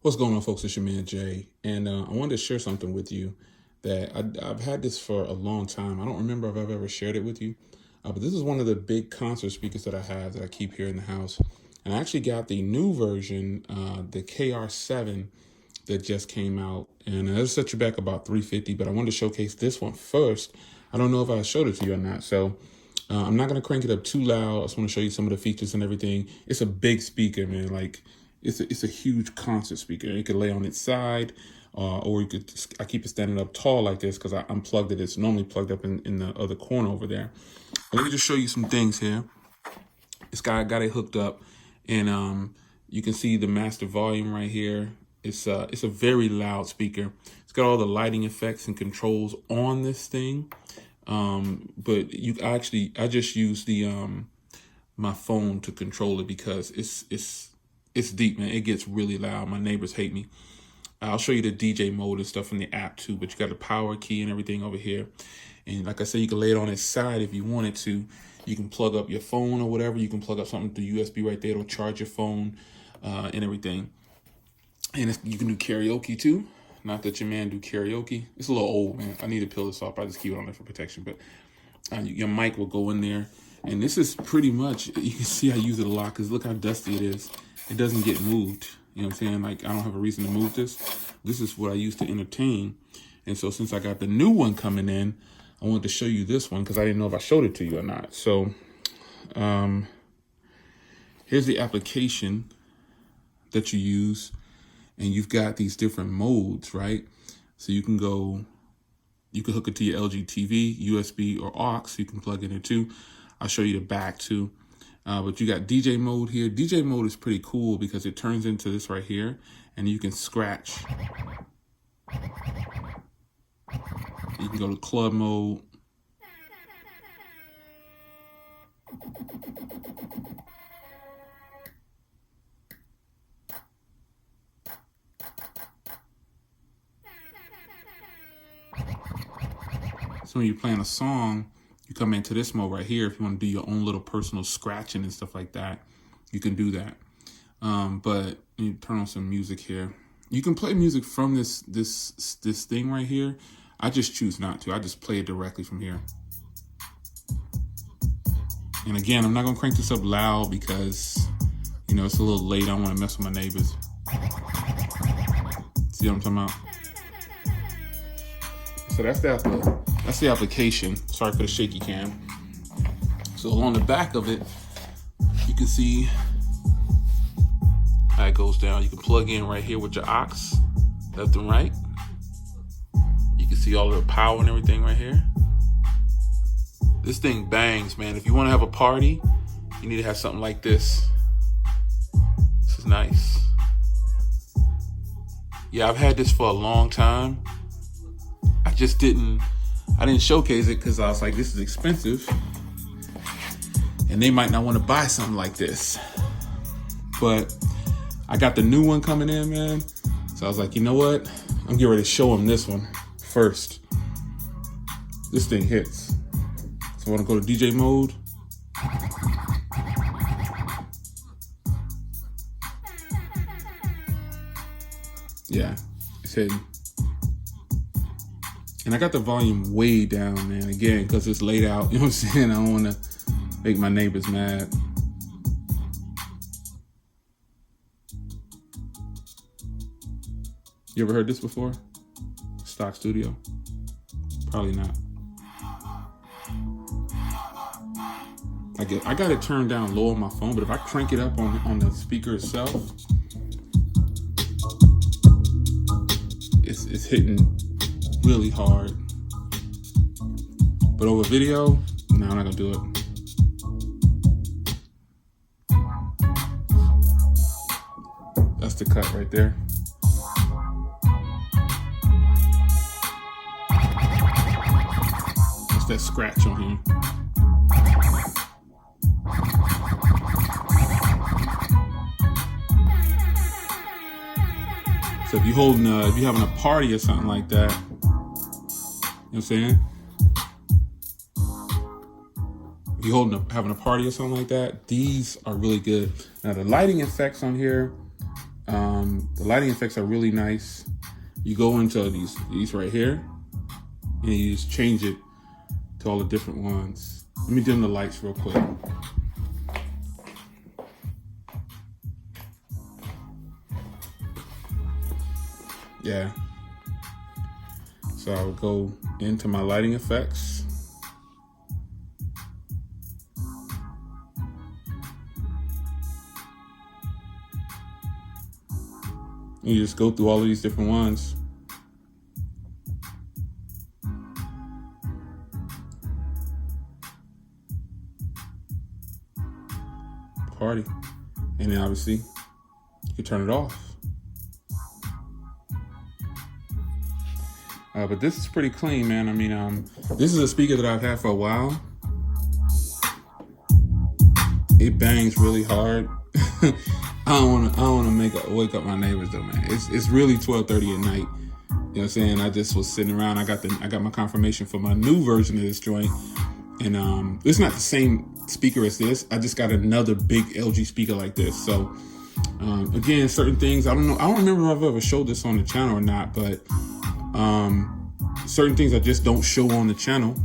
What's going on, folks? It's your man Jay, and I wanted to share something with you that I've had this for a long time. I don't remember if I've ever shared it with you, but this is one of the big concert speakers that I have that I keep here in the house. And I actually got the new version, the KR7 that just came out, and it'll set you back about $350. But I wanted to showcase this one first. I don't know if I showed it to you or not, so I'm not gonna crank it up too loud. I just want to show you some of the features and everything. It's a big speaker, man. Like it's a huge concert speaker. You could lay on its side, or you could. I keep it standing up tall like this because I unplugged it. It's normally plugged up in the other corner over there. But let me just show you some things here. This guy got it hooked up, and you can see the master volume right here. It's a very loud speaker. It's got all the lighting effects and controls on this thing. But I just use the my phone to control it because it's deep, man. It gets really loud. My neighbors hate me. I'll show you the DJ mode and stuff from the app too, but you got the power key and everything over here. And like I said, you can lay it on its side if you wanted to. You can plug up your phone or whatever. You can plug up something through USB right there. It'll charge your phone and everything. And you can do karaoke too. Not that your man do karaoke. It's a little old, man. I need to peel this off. I just keep it on there for protection. But your mic will go in there. And this is pretty much, you can see I use it a lot because look how dusty it is. It doesn't get moved. You know what I'm saying? Like, I don't have a reason to move this. This is what I use to entertain. And so since I got the new one coming in, I wanted to show you this one because I didn't know if I showed it to you or not. So here's the application that you use. And you've got these different modes, right? So you can hook it to your LG TV, USB, or aux. You can plug it in too. I'll show you the back too. But you got DJ mode here. DJ mode is pretty cool because it turns into this right here, and you can scratch. You can go to club mode. So when you're playing a song, you come into this mode right here. If you want to do your own little personal scratching and stuff like that, you can do that. But you turn on some music here. You can play music from this thing right here. I just choose not to. I just play it directly from here. And again, I'm not gonna crank this up loud because it's a little late. I don't want to mess with my neighbors. See what I'm talking about? So that's the application. Sorry for the shaky cam. So along the back of it, you can see how it goes down. You can plug in right here with your aux, left and right. You can see all of the power and everything right here. This thing bangs, man. If you want to have a party, you need to have something like this. This is nice. Yeah, I've had this for a long time. I didn't showcase it because I was like, this is expensive. And they might not want to buy something like this. But I got the new one coming in, man. So I was like, you know what? I'm getting ready to show them this one first. This thing hits. So I want to go to DJ mode. Yeah, it's hitting. And I got the volume way down, man, again, because it's laid out. You know what I'm saying? I don't want to make my neighbors mad. You ever heard this before? Stock Studio? Probably not. I got it turned down low on my phone, but if I crank it up on the speaker itself, it's hitting really hard. But over video, no, I'm not gonna do it. That's the cut right there. That's that scratch on here. So if you're having a party or something like that, you know what I'm saying? If you're having a party or something like that, these are really good. Now the lighting effects on here, the lighting effects are really nice. You go into these right here, and you just change it to all the different ones. Let me dim the lights real quick. Yeah. So I'll go into my lighting effects. You just go through all of these different ones. Party. And then obviously you can turn it off. But this is pretty clean, man. I mean, this is a speaker that I've had for a while. It bangs really hard. I don't want to wake up my neighbors though, man. It's really 12:30 at night. You know what I'm saying? I just was sitting around. I got my confirmation for my new version of this joint, and it's not the same speaker as this. I just got another big LG speaker like this. So again, certain things I don't know. I don't remember if I've ever showed this on the channel or not, but certain things I just don't show on the channel.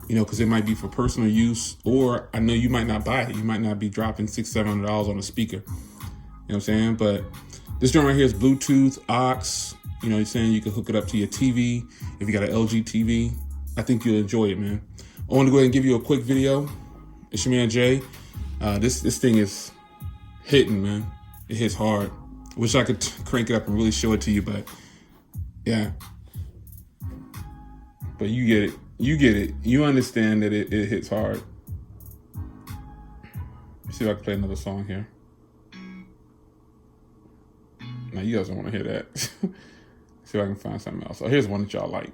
You know, because it might be for personal use, or I know you might not buy it. You might not be dropping $600-700 on a speaker. You know what I'm saying? But this joint right here is Bluetooth, aux. You know what I'm saying? You can hook it up to your TV. If you got an LG TV, I think you'll enjoy it, man. I want to go ahead and give you a quick video. It's your man Jay. This thing is hitting, man. It hits hard. Wish I could crank it up and really show it to you, but yeah. But you get it. You get it. You understand that it hits hard. Let's see if I can play another song here. Now you guys don't want to hear that. See if I can find something else. Oh, here's one that y'all like.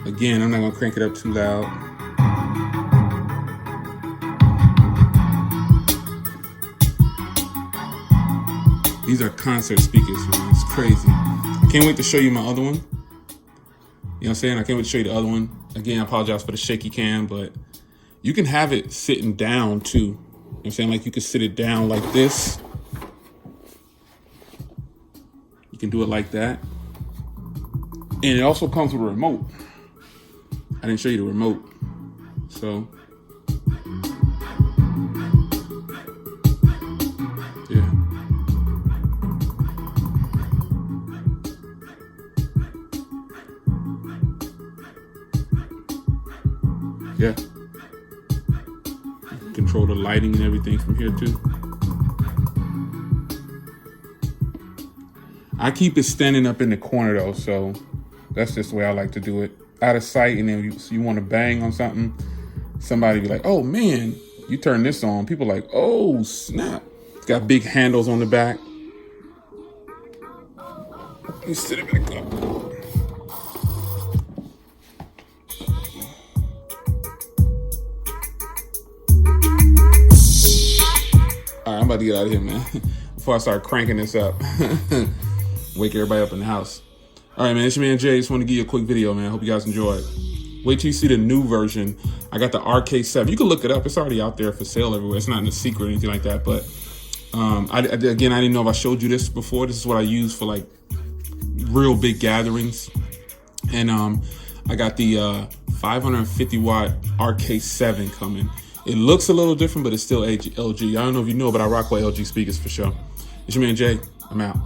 Again, I'm not gonna crank it up too loud. These are concert speakers, man. It's crazy. I can't wait to show you my other one. You know what I'm saying? I can't wait to show you the other one. Again, I apologize for the shaky cam, but you can have it sitting down too. You know what I'm saying? Like you can sit it down like this. You can do it like that. And it also comes with a remote. I didn't show you the remote. So, yeah. Yeah. Control the lighting and everything from here too. I keep it standing up in the corner though, so that's just the way I like to do it. Out of sight, and then you want to bang on something, somebody be like, oh man, you turn this on. People like, oh snap. It's got big handles on the back. You sit it back up. All right, I'm about to get out of here, man. Before I start cranking this up. Wake everybody up in the house. All right, man, it's your man Jay. Just want to give you a quick video, man. Hope you guys enjoy it. Wait till you see the new version. I got the RK7. You can look it up. It's already out there for sale everywhere. It's not in a secret or anything like that. But again, I didn't know if I showed you this before. This is what I use for like real big gatherings. And I got the 550 watt RK7 coming. It looks a little different, but it's still LG. I don't know if you know, but I rock with LG speakers for sure. It's your man Jay. I'm out.